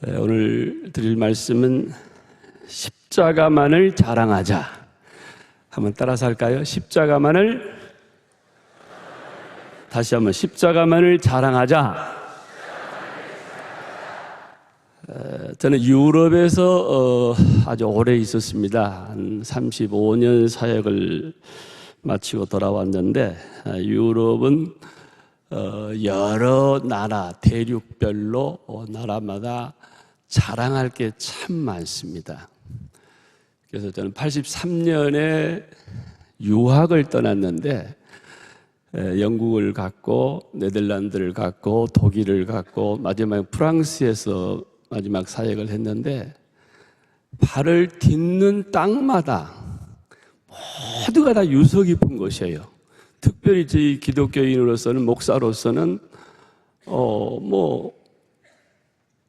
오늘 드릴 말씀은 십자가만을 자랑하자. 한번 따라서 할까요? 십자가만을, 다시 한번 십자가만을 자랑하자. 저는 유럽에서 아주 오래 있었습니다. 한 35년 사역을 마치고 돌아왔는데, 유럽은 여러 나라, 대륙별로 나라마다 자랑할 게 참 많습니다. 그래서 저는 83년에 유학을 떠났는데, 영국을 갔고 네덜란드를 갔고 독일을 갔고 마지막 프랑스에서 마지막 사역을 했는데, 발을 딛는 땅마다 모두가 다 유서 깊은 곳이에요. 특별히 저희 기독교인으로서는, 목사로서는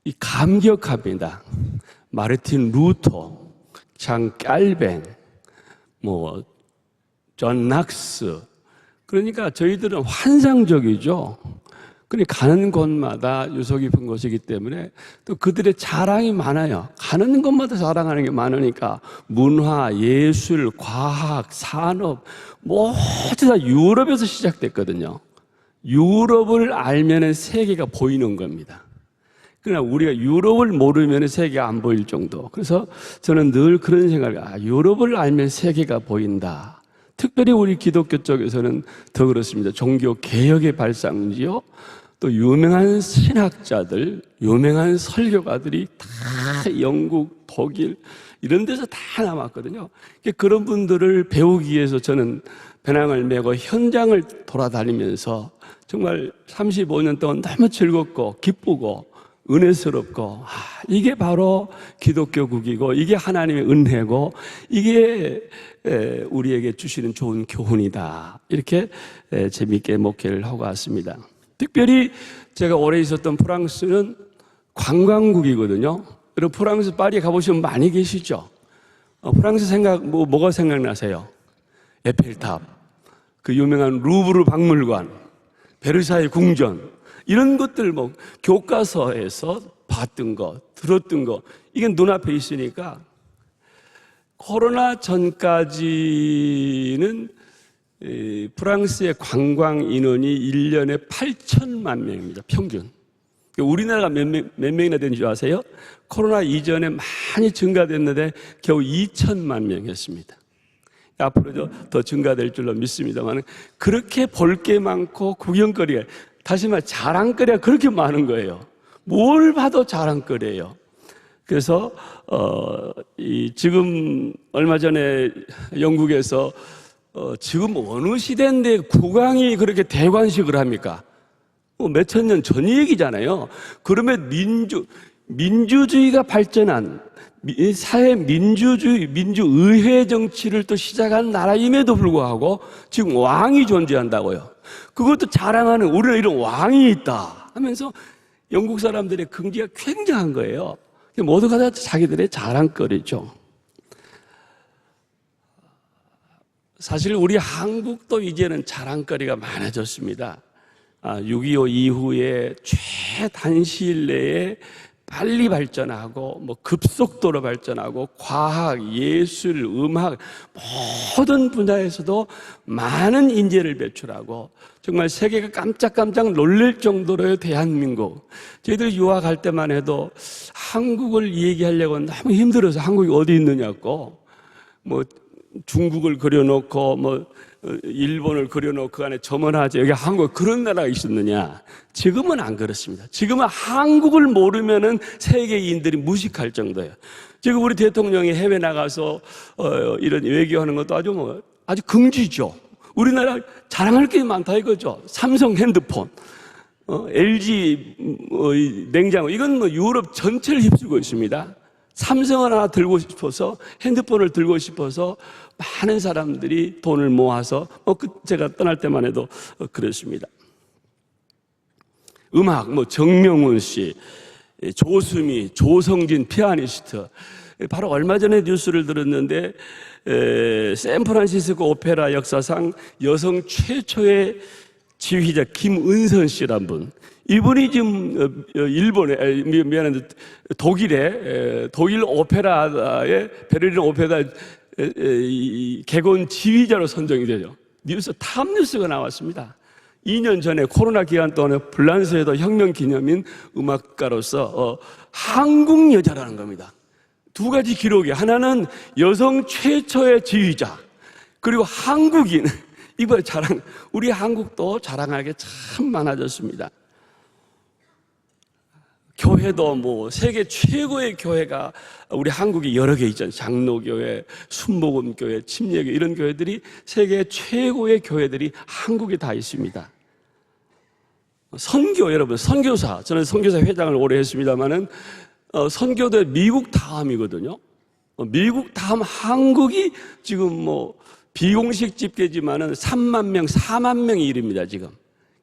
이 감격합니다. 마르틴 루터, 장 깔뱅, 존 낙스. 그러니까 저희들은 환상적이죠. 그러니까 가는 곳마다 유서 깊은 곳이기 때문에 또 그들의 자랑이 많아요. 가는 곳마다 자랑하는 게 많으니까 문화, 예술, 과학, 산업 모두 다 유럽에서 시작됐거든요. 유럽을 알면 세계가 보이는 겁니다. 그러나 우리가 유럽을 모르면 세계가 안 보일 정도. 그래서 저는 늘 그런 생각을, 유럽을 알면 세계가 보인다. 특별히 우리 기독교 쪽에서는 더 그렇습니다. 종교 개혁의 발상지요, 또 유명한 신학자들, 유명한 설교가들이 다 영국, 독일 이런 데서 다 남았거든요. 그런 분들을 배우기 위해서 저는 배낭을 메고 현장을 돌아다니면서 정말 35년 동안 너무 즐겁고 기쁘고 은혜스럽고, 이게 바로 기독교국이고 이게 하나님의 은혜고 이게 우리에게 주시는 좋은 교훈이다. 이렇게 재미있게 목회를 하고 왔습니다. 특별히 제가 오래 있었던 프랑스는 관광국이거든요. 여러분 프랑스 파리에 가보시면 많이 계시죠? 프랑스 뭐가 생각나세요? 에펠탑, 그 유명한 루브르 박물관, 베르사유 궁전, 이런 것들 교과서에서 봤던 거, 들었던 거, 이게 눈앞에 있으니까. 코로나 전까지는 프랑스의 관광 인원이 1년에 8천만 명입니다. 평균. 우리나라가 몇 명이나 되는 줄 아세요? 코로나 이전에 많이 증가됐는데 겨우 2천만 명이었습니다. 앞으로 더 증가될 줄로 믿습니다만, 그렇게 볼 게 많고 구경거리가, 다시 말해 자랑거리가 그렇게 많은 거예요. 뭘 봐도 자랑거리예요. 그래서 지금 얼마 전에 영국에서 지금 어느 시대인데 국왕이 그렇게 대관식을 합니까? 몇천 년 전 얘기잖아요. 그러면 민주주의가 발전한 사회 민주주의, 민주의회 정치를 또 시작한 나라임에도 불구하고 지금 왕이 존재한다고요. 그것도 자랑하는, 우리는 이런 왕이 있다 하면서 영국 사람들의 긍지가 굉장한 거예요. 모두가 다 자기들의 자랑거리죠. 사실 우리 한국도 이제는 자랑거리가 많아졌습니다. 6.25 이후에 최단시일 내에 빨리 발전하고 급속도로 발전하고 과학, 예술, 음악 모든 분야에서도 많은 인재를 배출하고 정말 세계가 깜짝깜짝 놀랄 정도로의 대한민국. 저희들이 유학할 때만 해도 한국을 얘기하려고 너무 힘들어서 한국이 어디 있느냐고, 중국을 그려놓고 일본을 그려놓고 그 안에 점원하지, 여기 한국 그런 나라가 있었느냐. 지금은 안 그렇습니다. 지금은 한국을 모르면은 세계인들이 무식할 정도예요. 지금 우리 대통령이 해외 나가서 이런 외교하는 것도 아주 긍지죠. 우리나라 자랑할 게 많다 이거죠. 삼성 핸드폰, LG 냉장고, 이건 유럽 전체를 휩쓸고 있습니다. 삼성을 하나 들고 싶어서, 핸드폰을 들고 싶어서 많은 사람들이 돈을 모아서, 제가 떠날 때만 해도 그랬습니다. 음악, 정명훈 씨, 조수미, 조성진 피아니스트. 바로 얼마 전에 뉴스를 들었는데, 샌프란시스코 오페라 역사상 여성 최초의 지휘자 김은선 씨란 분. 이분이 지금 미안한데 독일 오페라의 베를린 오페라 개건 지휘자로 선정이 되죠. 탑뉴스가 나왔습니다. 2년 전에 코로나 기간 동안에 불란서에도 혁명 기념인 음악가로서 한국 여자라는 겁니다. 두 가지 기록이, 하나는 여성 최초의 지휘자, 그리고 한국인. 이거 우리 한국도 자랑할 게 참 많아졌습니다. 교회도 뭐 세계 최고의 교회가 우리 한국에 여러 개 있잖아요. 장로교회, 순복음교회, 침례교회, 이런 교회들이 세계 최고의 교회들이 한국에 다 있습니다. 선교, 여러분, 선교사, 저는 선교사 회장을 오래 했습니다만은 선교도 미국 다음이거든요. 미국 다음 한국이 지금 뭐 비공식 집계지만은 3만 명, 4만 명이 이릅니다, 지금.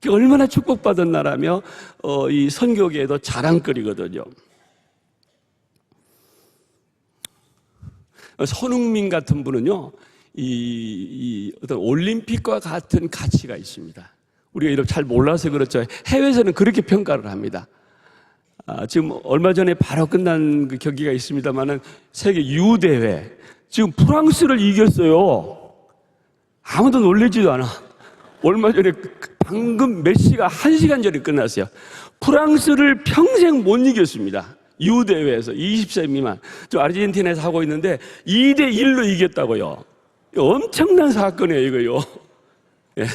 얼마나 축복받은 나라며 이 선교계에도 자랑거리거든요. 손흥민 같은 분은요, 이 어떤 올림픽과 같은 가치가 있습니다. 우리가 이렇게 잘 몰라서 그렇죠. 해외에서는 그렇게 평가를 합니다. 지금 얼마 전에 바로 끝난 그 경기가 있습니다만은 세계 유대회, 지금 프랑스를 이겼어요. 아무도 놀라지도 않아. 얼마 전에 방금 메시가 1시간 전에 끝났어요. 프랑스를 평생 못 이겼습니다. 유대회에서 20세 미만. 저 아르헨티나에서 하고 있는데 2대1로 이겼다고요. 엄청난 사건이에요, 이거요. 예.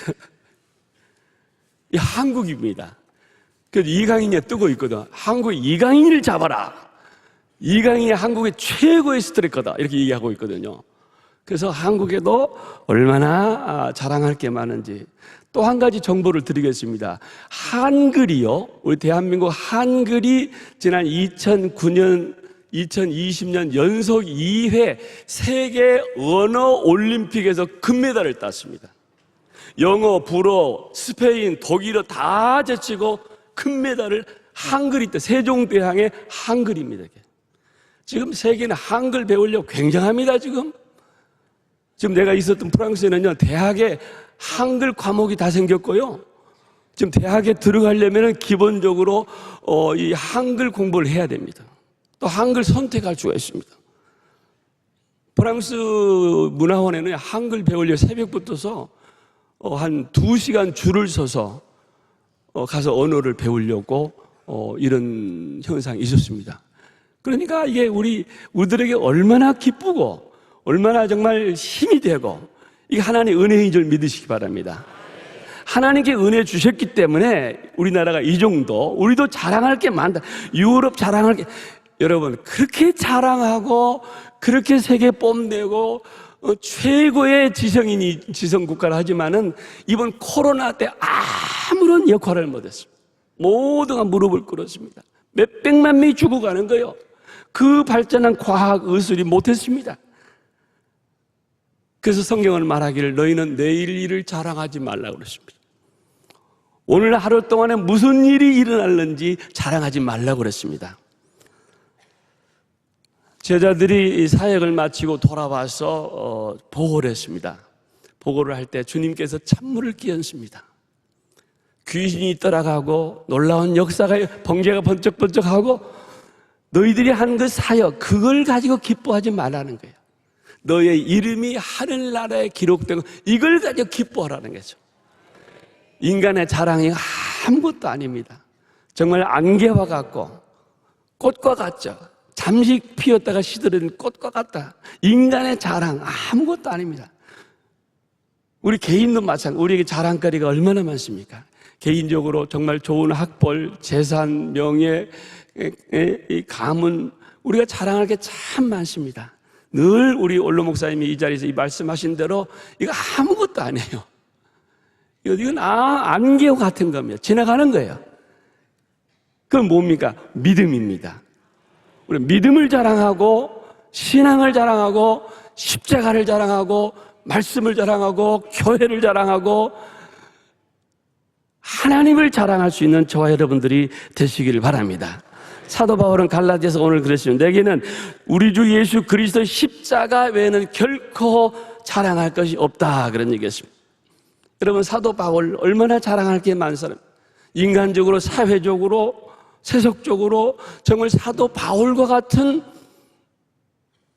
이 한국입니다. 그래서 이강인이 뜨고 있거든. 한국 이강인을 잡아라. 이강인이 한국의 최고의 스트라이커다. 이렇게 얘기하고 있거든요. 그래서 한국에도 얼마나 자랑할 게 많은지. 또 한 가지 정보를 드리겠습니다. 한글이요, 우리 대한민국 한글이 지난 2009년, 2020년 연속 2회 세계 언어 올림픽에서 금메달을 땄습니다. 영어, 불어, 스페인, 독일어 다 제치고 금메달을 한글이 때 세종대왕의 한글입니다. 지금 세계는 한글 배우려고 굉장합니다. 지금 내가 있었던 프랑스에는요, 대학에 한글 과목이 다 생겼고요. 지금 대학에 들어가려면 기본적으로 이 한글 공부를 해야 됩니다. 또 한글 선택할 수가 있습니다. 프랑스 문화원에는 한글 배우려고 새벽부터서 한 2시간 줄을 서서 가서 언어를 배우려고 이런 현상이 있었습니다. 그러니까 이게 우리들에게 얼마나 기쁘고 얼마나 정말 힘이 되고, 이게 하나님의 은혜인 줄 믿으시기 바랍니다. 하나님께 은혜 주셨기 때문에 우리나라가 이 정도, 우리도 자랑할 게 많다. 유럽 자랑할 게, 여러분, 그렇게 자랑하고 그렇게 세계 뽐내고 최고의 지성국가를 하지만은 이번 코로나 때 아무런 역할을 못했습니다. 모두가 무릎을 꿇었습니다. 몇백만 명이 죽어가는 거예요. 그 발전한 과학, 의술이 못했습니다. 그래서 성경은 말하기를 너희는 내일 일을 자랑하지 말라고 그랬습니다. 오늘 하루 동안에 무슨 일이 일어났는지 자랑하지 말라고 그랬습니다. 제자들이 사역을 마치고 돌아와서 보고를 했습니다. 보고를 할 때 주님께서 찬물을 끼얹습니다. 귀신이 떠나가고 놀라운 역사가, 번개가 번쩍번쩍하고 너희들이 한 그 사역, 그걸 가지고 기뻐하지 말라는 거예요. 너의 이름이 하늘나라에 기록되고 이걸 가지고 기뻐하라는 거죠. 인간의 자랑이 아무것도 아닙니다. 정말 안개와 같고 꽃과 같죠. 잠시 피었다가 시들은 꽃과 같다. 인간의 자랑 아무것도 아닙니다. 우리 개인도 마찬가지. 우리에게 자랑거리가 얼마나 많습니까? 개인적으로 정말 좋은 학벌, 재산, 명예, 이 가문, 우리가 자랑할 게 참 많습니다. 늘 우리 원로 목사님이 이 자리에서 이 말씀하신 대로 이거 아무것도 아니에요. 이건 안개와 같은 겁니다. 지나가는 거예요. 그건 뭡니까? 믿음입니다. 우리 믿음을 자랑하고 신앙을 자랑하고 십자가를 자랑하고 말씀을 자랑하고 교회를 자랑하고 하나님을 자랑할 수 있는 저와 여러분들이 되시기를 바랍니다. 사도 바울은 갈라디아서 오늘 그랬습니다. 내게는 우리 주 예수 그리스도의 십자가 외에는 결코 자랑할 것이 없다, 그런 얘기였습니다. 여러분, 사도 바울 얼마나 자랑할 게 많습니다. 인간적으로, 사회적으로, 세속적으로 정말 사도 바울과 같은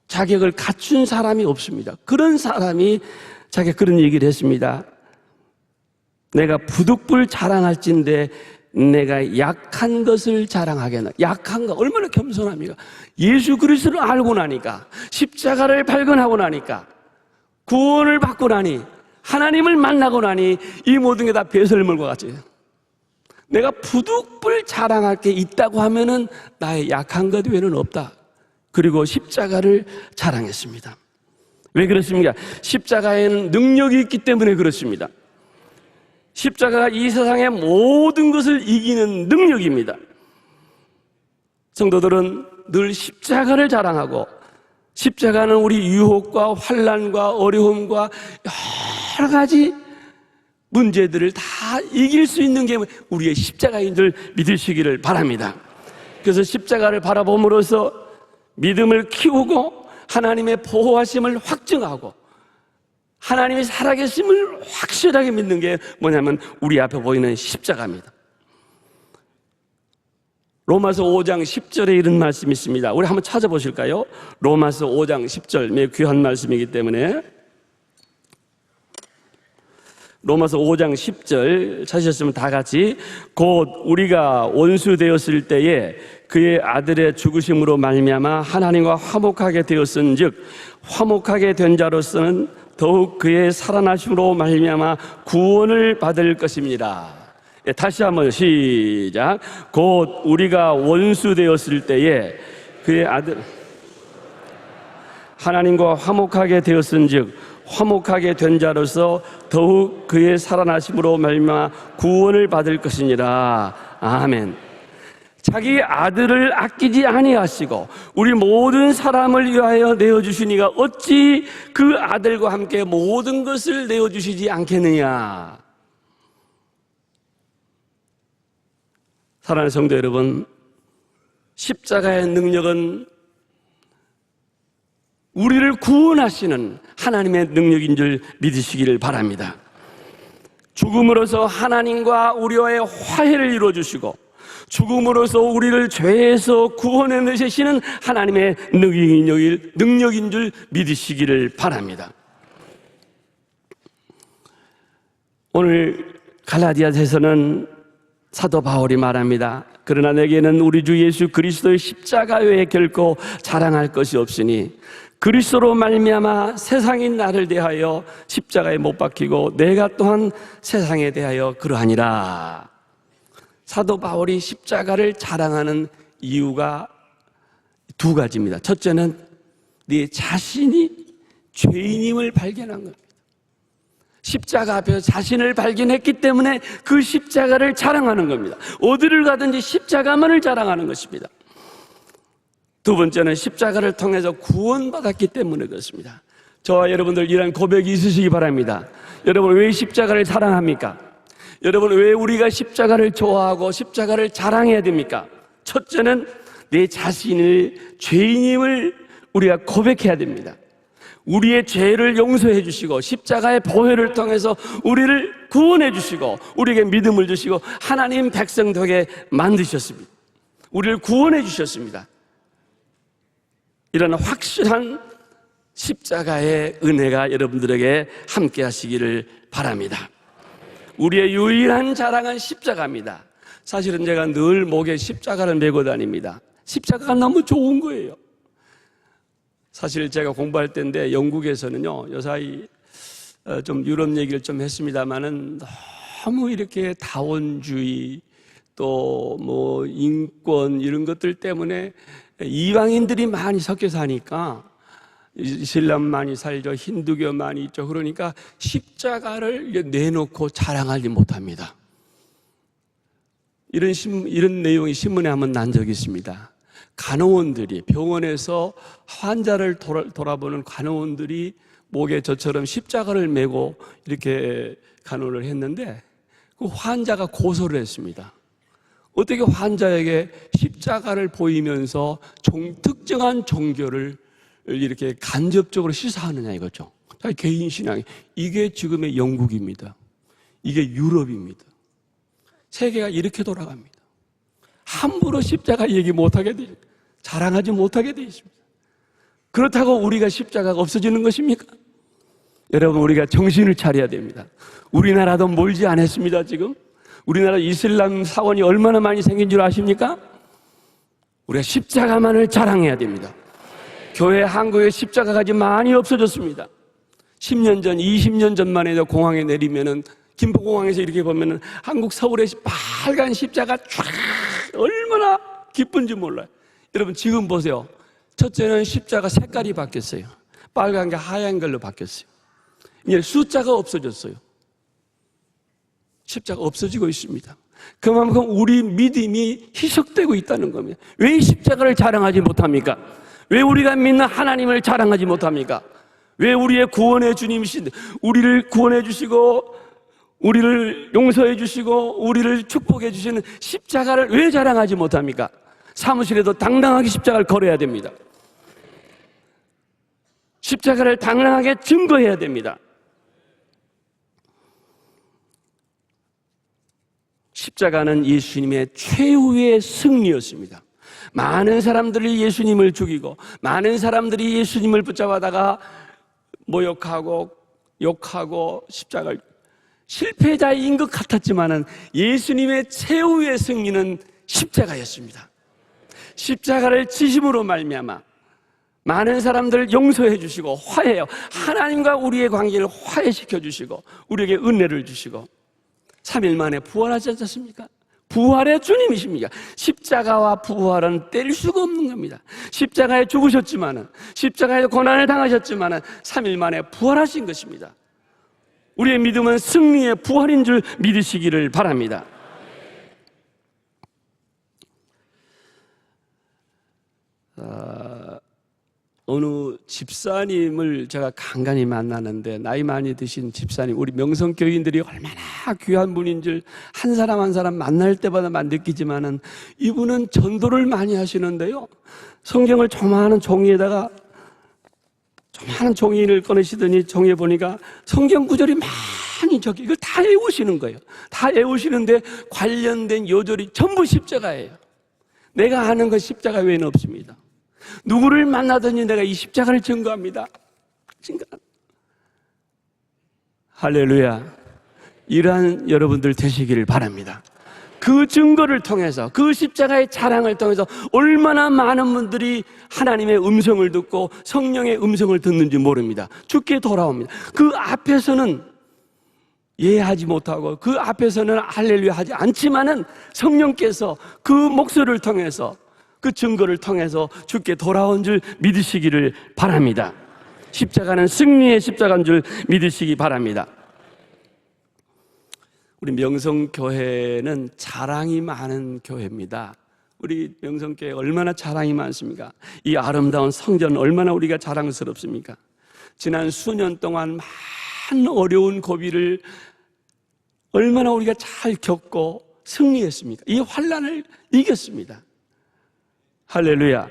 자격을 갖춘 사람이 없습니다. 그런 사람이 자기가 그런 얘기를 했습니다. 내가 부득불 자랑할진대 내가 약한 것을 자랑하겠나. 약한 거 얼마나 겸손합니까? 예수 그리스도를 알고 나니까, 십자가를 발견하고 나니까, 구원을 받고 나니, 하나님을 만나고 나니 이 모든 게 다 배설물과 같이 내가 부득불 자랑할 게 있다고 하면은 나의 약한 것 외에는 없다. 그리고 십자가를 자랑했습니다. 왜 그렇습니까? 십자가에는 능력이 있기 때문에 그렇습니다. 십자가가 이 세상의 모든 것을 이기는 능력입니다. 성도들은 늘 십자가를 자랑하고, 십자가는 우리 유혹과 환난과 어려움과 여러 가지 문제들을 다 이길 수 있는 게 우리의 십자가인 줄 믿으시기를 바랍니다. 그래서 십자가를 바라봄으로써 믿음을 키우고 하나님의 보호하심을 확증하고 하나님이 살아계심을 확실하게 믿는 게 뭐냐면 우리 앞에 보이는 십자가입니다. 로마서 5장 10절에 이런 말씀이 있습니다. 우리 한번 찾아보실까요? 로마서 5장 10절, 매우 귀한 말씀이기 때문에 로마서 5장 10절 찾으셨으면 다 같이, 곧 우리가 원수 되었을 때에 그의 아들의 죽으심으로 말미암아 하나님과 화목하게 되었은즉 화목하게 된 자로서는 더욱 그의 살아나심으로 말미암아 구원을 받을 것입니다. 다시 한번 시작. 곧 우리가 원수 되었을 때에 그의 아들 하나님과 화목하게 되었은즉 화목하게 된 자로서 더욱 그의 살아나심으로 말미암아 구원을 받을 것이니라. 아멘. 자기 아들을 아끼지 아니하시고 우리 모든 사람을 위하여 내어주시니가 어찌 그 아들과 함께 모든 것을 내어주시지 않겠느냐. 사랑하는 성도 여러분, 십자가의 능력은 우리를 구원하시는 하나님의 능력인 줄 믿으시기를 바랍니다. 죽음으로써 하나님과 우리와의 화해를 이루어주시고 죽음으로써 우리를 죄에서 구원해 내시는 하나님의 능력인 줄 믿으시기를 바랍니다. 오늘 갈라디아서에서는 사도 바울이 말합니다. 그러나 내게는 우리 주 예수 그리스도의 십자가 외에 결코 자랑할 것이 없으니 그리스도로 말미암아 세상이 나를 대하여 십자가에 못 박히고 내가 또한 세상에 대하여 그러하니라. 사도 바울이 십자가를 자랑하는 이유가 두 가지입니다. 첫째는 네 자신이 죄인임을 발견한 겁니다. 십자가 앞에서 자신을 발견했기 때문에 그 십자가를 자랑하는 겁니다. 어디를 가든지 십자가만을 자랑하는 것입니다. 두 번째는 십자가를 통해서 구원받았기 때문에 그렇습니다. 저와 여러분들 이런 고백이 있으시기 바랍니다. 여러분, 왜 십자가를 사랑합니까? 여러분, 왜 우리가 십자가를 좋아하고 십자가를 자랑해야 됩니까? 첫째는 내 자신을 죄인임을 우리가 고백해야 됩니다. 우리의 죄를 용서해 주시고 십자가의 보혈을 통해서 우리를 구원해 주시고 우리에게 믿음을 주시고 하나님 백성 되게 만드셨습니다. 우리를 구원해 주셨습니다. 이런 확실한 십자가의 은혜가 여러분들에게 함께 하시기를 바랍니다. 우리의 유일한 자랑은 십자가입니다. 사실은 제가 늘 목에 십자가를 메고 다닙니다. 십자가가 너무 좋은 거예요. 사실 제가 공부할 때인데 영국에서는요, 요사이 좀 유럽 얘기를 좀 했습니다만은 너무 이렇게 다원주의 또 뭐 인권 이런 것들 때문에 이방인들이 많이 섞여 사니까 이슬람 많이 살죠, 힌두교 많이 있죠. 그러니까 십자가를 내놓고 자랑하지 못합니다. 이런 내용이 신문에 한번 난 적이 있습니다. 간호원들이 병원에서 환자를 돌아보는 간호원들이 목에 저처럼 십자가를 메고 이렇게 간호를 했는데 그 환자가 고소를 했습니다. 어떻게 환자에게 십자가를 보이면서 특정한 종교를 이렇게 간접적으로 시사하느냐 이거죠. 개인 신앙이. 이게 지금의 영국입니다. 이게 유럽입니다. 세계가 이렇게 돌아갑니다. 함부로 십자가 얘기 못하게 돼, 자랑하지 못하게 돼 있습니다. 그렇다고 우리가 십자가가 없어지는 것입니까? 여러분, 우리가 정신을 차려야 됩니다. 우리나라도 멀지 않았습니다. 지금 우리나라 이슬람 사원이 얼마나 많이 생긴 줄 아십니까? 우리가 십자가만을 자랑해야 됩니다. 교회 한국에 십자가가 아주 많이 없어졌습니다. 10년 전, 20년 전만 해도 공항에 내리면은 김포공항에서 이렇게 보면은 한국 서울에 빨간 십자가 쫙 얼마나 기쁜지 몰라요. 여러분, 지금 보세요. 첫째는 십자가 색깔이 바뀌었어요. 빨간 게 하얀 걸로 바뀌었어요. 이제 숫자가 없어졌어요. 십자가 없어지고 있습니다. 그만큼 우리 믿음이 희석되고 있다는 겁니다. 왜 십자가를 자랑하지 못합니까? 왜 우리가 믿는 하나님을 자랑하지 못합니까? 왜 우리의 구원의 주님이신 우리를 구원해 주시고 우리를 용서해 주시고 우리를 축복해 주시는 십자가를 왜 자랑하지 못합니까? 사무실에도 당당하게 십자가를 걸어야 됩니다. 십자가를 당당하게 증거해야 됩니다. 십자가는 예수님의 최후의 승리였습니다. 많은 사람들이 예수님을 죽이고 많은 사람들이 예수님을 붙잡아다가 모욕하고 욕하고 십자가를 실패자인 것 같았지만은 예수님의 최후의 승리는 십자가였습니다. 십자가를 지심으로 말미암아 많은 사람들을 용서해 주시고 화해요. 하나님과 우리의 관계를 화해시켜 주시고 우리에게 은혜를 주시고 3일 만에 부활하지 않았습니까? 부활의 주님이십니까? 십자가와 부활은 뗄 수가 없는 겁니다. 십자가에 죽으셨지만은, 십자가에 고난을 당하셨지만은 3일 만에 부활하신 것입니다. 우리의 믿음은 승리의 부활인 줄 믿으시기를 바랍니다. 어느 집사님을 제가 간간히 만나는데 나이 많이 드신 집사님, 우리 명성교인들이 얼마나 귀한 분인 줄 한 사람 한 사람 만날 때마다 느끼지만은 이분은 전도를 많이 하시는데요, 성경을 조그마한 종이에다가 조그마한 종이를 꺼내시더니 종이에 보니까 성경 구절이 많이 적혀, 이걸 다 외우시는 거예요. 다 외우시는데 관련된 요절이 전부 십자가예요. 내가 아는 건 십자가 외에는 없습니다. 누구를 만나더니 내가 이 십자가를 증거합니다. 할렐루야. 이러한 여러분들 되시기를 바랍니다. 그 증거를 통해서, 그 십자가의 자랑을 통해서 얼마나 많은 분들이 하나님의 음성을 듣고 성령의 음성을 듣는지 모릅니다. 주께 돌아옵니다. 그 앞에서는 이해하지 못하고 그 앞에서는 할렐루야 하지 않지만은 성령께서 그 목소리를 통해서, 그 증거를 통해서 주께 돌아온 줄 믿으시기를 바랍니다. 십자가는 승리의 십자가인 줄 믿으시기 바랍니다. 우리 명성교회는 자랑이 많은 교회입니다. 우리 명성교회 얼마나 자랑이 많습니까? 이 아름다운 성전 얼마나 우리가 자랑스럽습니까? 지난 수년 동안 많은 어려운 고비를 얼마나 우리가 잘 겪고 승리했습니까? 이 환난을 이겼습니다. 할렐루야.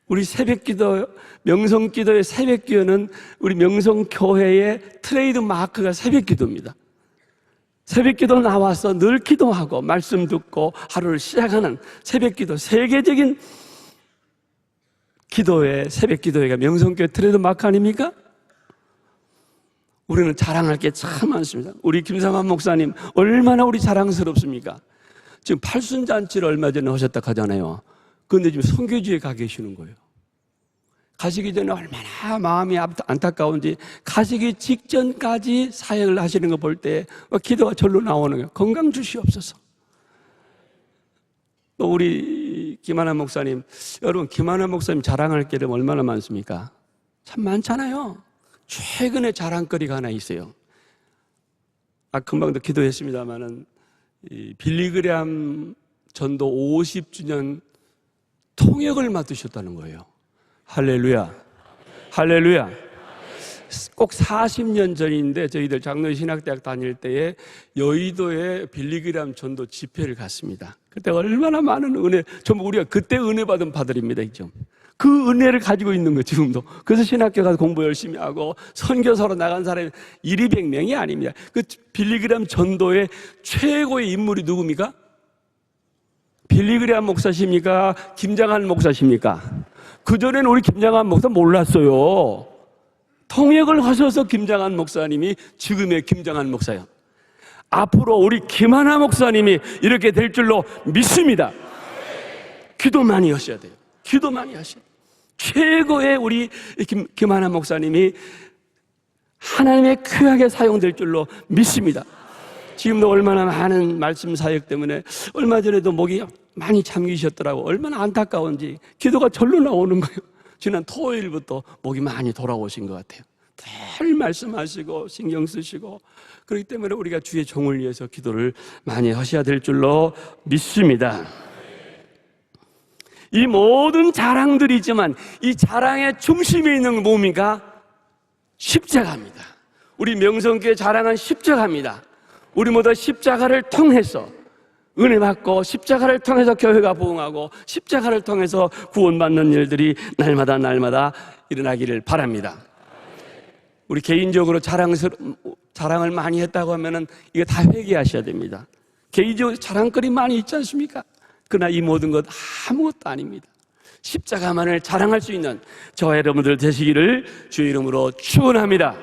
우리 새벽기도, 명성기도의 새벽기도는 우리 명성교회의 트레이드 마크가 새벽기도입니다. 새벽기도 나와서 늘 기도하고 말씀 듣고 하루를 시작하는 새벽기도, 세계적인 기도의 새벽기도회가 명성교회 트레이드 마크 아닙니까? 우리는 자랑할 게 참 많습니다. 우리 김삼환 목사님 얼마나 우리 자랑스럽습니까? 지금 팔순잔치를 얼마 전에 하셨다 하잖아요. 그런데 지금 선교지에 가 계시는 거예요. 가시기 전에 얼마나 마음이 안타까운지 가시기 직전까지 사역을 하시는 거 볼 때 기도가 절로 나오는 거예요. 건강 주시옵소서. 또 우리 김하나 목사님, 여러분 김하나 목사님 자랑할 게 얼마나 많습니까? 참 많잖아요. 최근에 자랑거리가 하나 있어요. 금방도 기도했습니다마는 빌리그램 전도 50주년 통역을 맡으셨다는 거예요. 할렐루야. 할렐루야. 꼭 40년 전인데 저희들 장로의 신학대학 다닐 때에 여의도에 빌리그램 전도 집회를 갔습니다. 그때 얼마나 많은 은혜, 전부 우리가 그때 은혜 받은 바들입니다. 그 은혜를 가지고 있는 거예요, 지금도. 그래서 신학교 가서 공부 열심히 하고 선교사로 나간 사람이 1,200명이 아닙니다. 그 빌리그람 전도의 최고의 인물이 누굽니까? 빌리그람 목사십니까? 김장한 목사십니까? 그전에는 우리 김장한 목사 몰랐어요. 통역을 하셔서 김장한 목사님이 지금의 김장한 목사예요. 앞으로 우리 김하나 목사님이 이렇게 될 줄로 믿습니다. 기도 많이 하셔야 돼요. 기도 많이 하셔야 돼요. 최고의 우리 김하나 목사님이 하나님의 귀하게 사용될 줄로 믿습니다. 지금도 얼마나 많은 말씀 사역 때문에 얼마 전에도 목이 많이 잠기셨더라고. 얼마나 안타까운지 기도가 절로 나오는 거예요. 지난 토요일부터 목이 많이 돌아오신 것 같아요. 늘 말씀하시고 신경 쓰시고, 그렇기 때문에 우리가 주의 종을 위해서 기도를 많이 하셔야 될 줄로 믿습니다. 이 모든 자랑들이지만 이 자랑의 중심에 있는 건 뭡니까? 십자가입니다. 우리 명성교회 자랑은 십자가입니다. 우리 모두 십자가를 통해서 은혜 받고 십자가를 통해서 교회가 부흥하고 십자가를 통해서 구원받는 일들이 날마다 일어나기를 바랍니다. 우리 개인적으로 자랑을 많이 했다고 하면은 이거 다 회개하셔야 됩니다. 개인적으로 자랑거리 많이 있지 않습니까? 그러나 이 모든 것 아무것도 아닙니다. 십자가만을 자랑할 수 있는 저와 여러분들 되시기를 주의 이름으로 축원합니다.